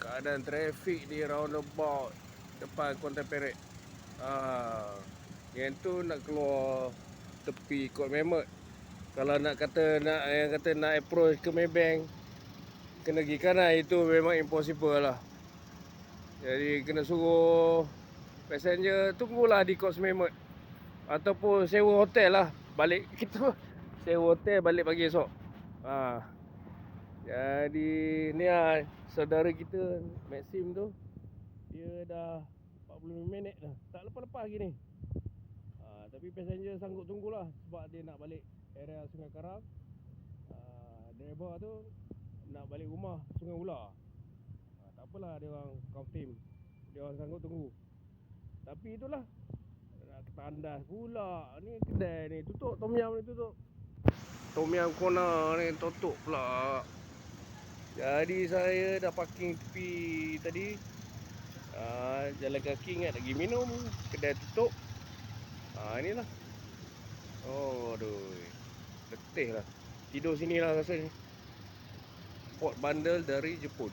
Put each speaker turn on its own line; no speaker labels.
keadaan trafik di roundabout depan Kuantan Perak. Yang tu nak keluar tepi Kot Mehmet. Kalau nak kata nak approach ke Maybank, kena pergi kanan, itu memang impossible lah. Jadi kena suruh passenger tunggulah di Kot Mehmet, ataupun sewa hotel lah balik. Kita sewa hotel balik pagi esok. Jadi ni lah saudara kita Maxim tu, dia dah 45 minit dah, tak lepas-lepas lagi ni. Tapi passenger sanggup tunggulah sebab dia nak balik area Sungai Karang. Driver tu nak balik rumah Sungai Ular. Tak apalah, dia orang kaum tim, dia orang sanggup tunggu. Tapi itulah, nak ketandas pula. Ni kedai ni tutup, Tom Yam ni tutup, Tom Yam Corner ni tutup pula. Jadi saya dah parking tepi tadi. Jalan kaki, ingat lagi minum, kedai tutup. Inilah. Aduh, letih lah. Tidur sini lah rasanya. Port bundle dari Jepun.